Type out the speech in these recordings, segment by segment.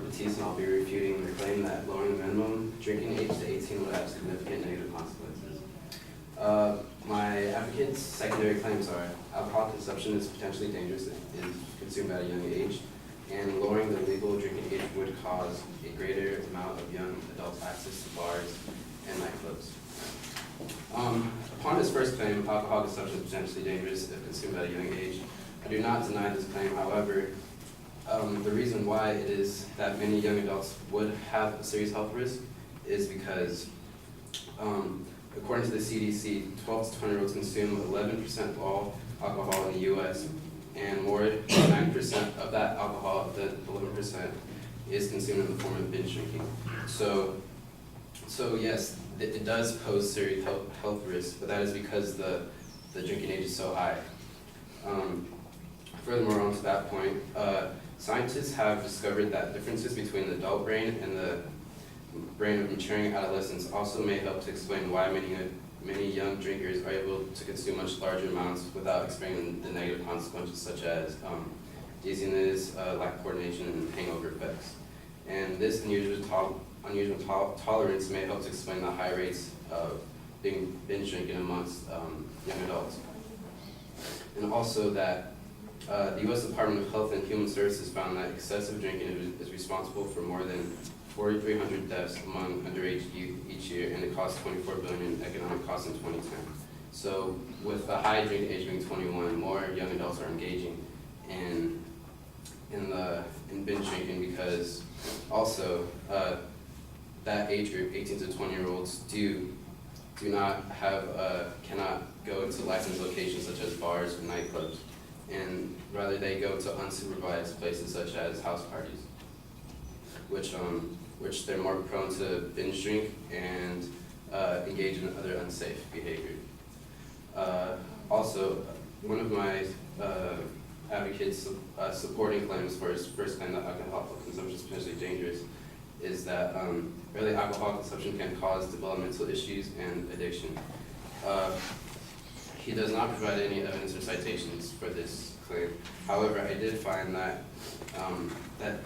Refutation, I'll be refuting the claim that lowering the minimum drinking age to 18 would have significant negative consequences. My advocate's secondary claims are alcohol consumption is potentially dangerous if consumed at a young age, and lowering the legal drinking age would cause a greater amount of young adults access to bars and nightclubs. Upon his first claim, alcohol consumption is potentially dangerous if consumed at a young age. I do not deny this claim. However, the reason why it is that many young adults would have a serious health risk is because, according to the CDC, 12 to 20-year-olds consume 11% of all alcohol in the U.S., and more than 9% of that alcohol, the 11%, is consumed in the form of binge drinking. So yes, it does pose serious health risks, but that is because the drinking age is so high. Furthermore, on to that point, scientists have discovered that differences between the adult brain and the brain of maturing adolescents also may help to explain why many young drinkers are able to consume much larger amounts without experiencing the negative consequences such as dizziness, lack of coordination, and hangover effects. And this unusual tolerance may help to explain the high rates of binge drinking amongst young adults. And also that the U.S. Department of Health and Human Services found that excessive drinking is responsible for more than 4,300 deaths among underage youth each year, and it costs $24 billion in economic costs in 2010. So with the high drinking age being 21, more young adults are engaging in binge drinking because also that age group, 18 to 20-year-olds, cannot go to licensed locations such as bars or nightclubs, and rather they go to unsupervised places such as house parties, which they're more prone to binge drink and engage in other unsafe behavior. Also, one of my advocates supporting claims for his first claim that alcohol consumption is potentially dangerous is that early alcohol consumption can cause developmental issues and addiction. He does not provide any evidence or citations for this claim. However, I did find that that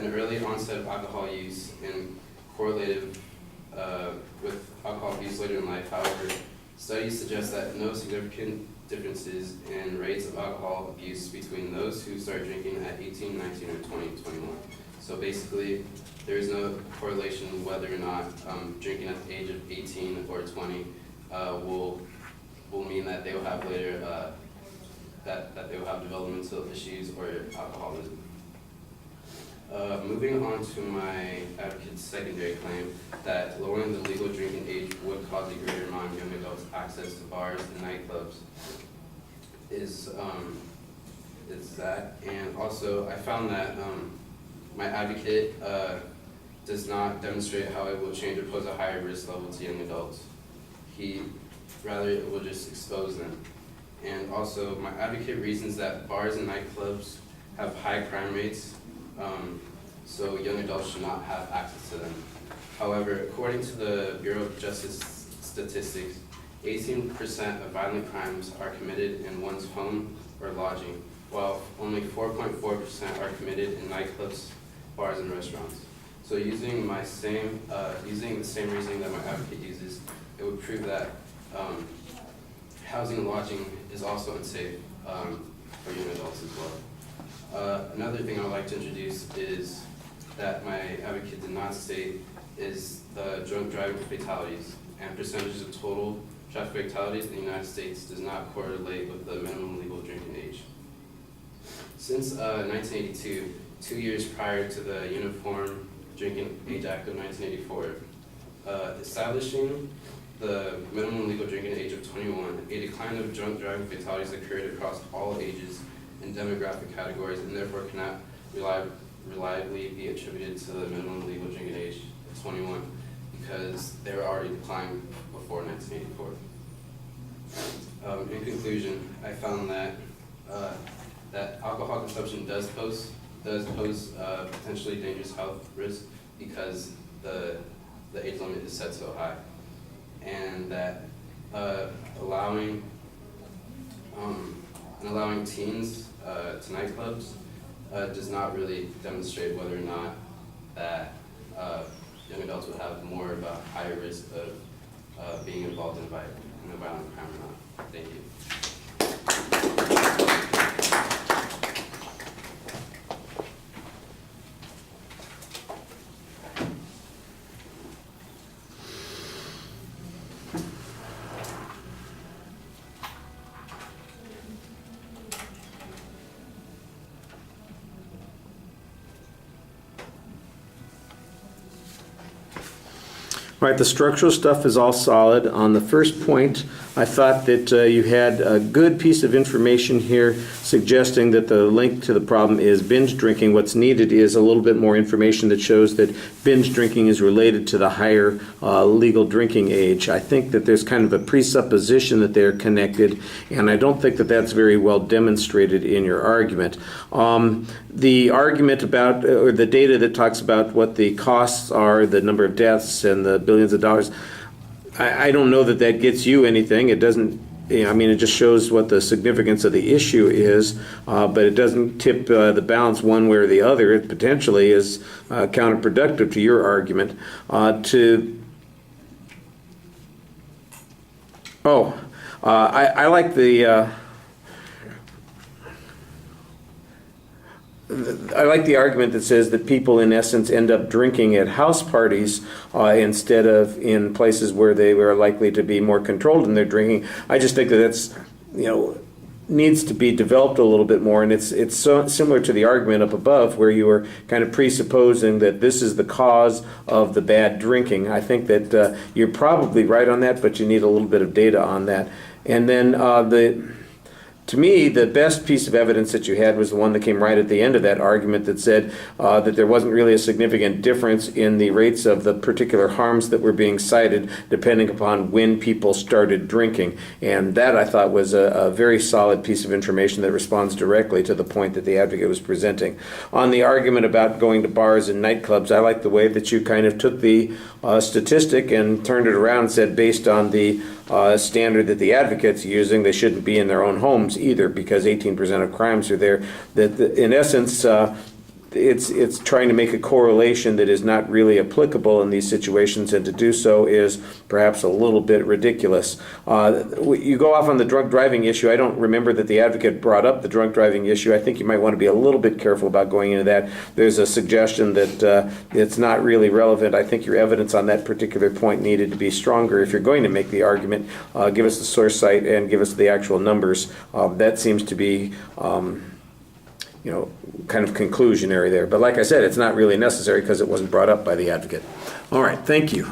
an early onset of alcohol use and correlative with alcohol abuse later in life. However, studies suggest that no significant differences in rates of alcohol abuse between those who start drinking at 18, 19, or 20, 21. So basically, there is no correlation whether or not drinking at the age of 18 or 20 will mean that they will have later that they will have developmental issues or alcoholism. Moving on to my advocate's secondary claim that lowering the legal drinking age would cause a greater amount of young adults access to bars and nightclubs is that, and also I found that my advocate does not demonstrate how it will change or pose a higher risk level to young adults. Rather it will just expose them. And also my advocate reasons that bars and nightclubs have high crime rates, so young adults should not have access to them. However, according to the Bureau of Justice Statistics, 18% of violent crimes are committed in one's home or lodging, while only 4.4% are committed in nightclubs, bars, and restaurants. So using the same reasoning that my advocate uses, it would prove that housing and lodging is also unsafe for young adults as well. Another thing I would like to introduce is that my advocate did not state is the drunk driving fatalities, and percentages of total traffic fatalities in the United States does not correlate with the minimum legal drinking age. Since 1982, 2 years prior to the Uniform Drinking Age Act of 1984, establishing the minimum legal drinking age of 21, a decline of drunk driving fatalities occurred across all ages and demographic categories, and therefore cannot reliably be attributed to the minimum legal drinking age of 21 because they were already declining before 1984. In conclusion, I found that that alcohol consumption does pose potentially dangerous health risks because the age limit is set so high, and that allowing teens to nightclubs does not really demonstrate whether or not that young adults would have more of a higher risk of being involved in a violent crime or not. Thank you. All right, the structural stuff is all solid. On the first point, I thought that you had a good piece of information here suggesting that the link to the problem is binge drinking. What's needed is a little bit more information that shows that binge drinking is related to the higher legal drinking age. I think that there's kind of a presupposition that they're connected, and I don't think that that's very well demonstrated in your argument. The argument about, or the data that talks about what the costs are, the number of deaths and the billions of dollars, I don't know that that gets you anything. It doesn't, I mean, it just shows what the significance of the issue is, but it doesn't tip the balance one way or the other. It potentially is counterproductive to your argument. I like the I like the argument that says that people in essence end up drinking at house parties instead of in places where they were likely to be more controlled in their drinking. I just think that that's, needs to be developed a little bit more, and it's so similar to the argument up above where you were kind of presupposing that this is the cause of the bad drinking. I think that you're probably right on that, but you need a little bit of data on that. And then to me, the best piece of evidence that you had was the one that came right at the end of that argument that said that there wasn't really a significant difference in the rates of the particular harms that were being cited depending upon when people started drinking. And that, I thought, was a very solid piece of information that responds directly to the point that the advocate was presenting. On the argument about going to bars and nightclubs, I like the way that you kind of took the statistic and turned it around and said based on the standard that the advocate's using, they shouldn't be in their own homes either because 18% of crimes are there. That in essence, it's trying to make a correlation that is not really applicable in these situations, and to do so is perhaps a little bit ridiculous. You go off on the drunk driving issue. I don't remember that the advocate brought up the drunk driving issue. I think you might want to be a little bit careful about going into that. There's a suggestion that it's not really relevant. I think your evidence on that particular point needed to be stronger. If you're going to make the argument, give us the source site and give us the actual numbers. That seems to be kind of conclusionary there. But like I said, it's not really necessary because it wasn't brought up by the advocate. All right, thank you.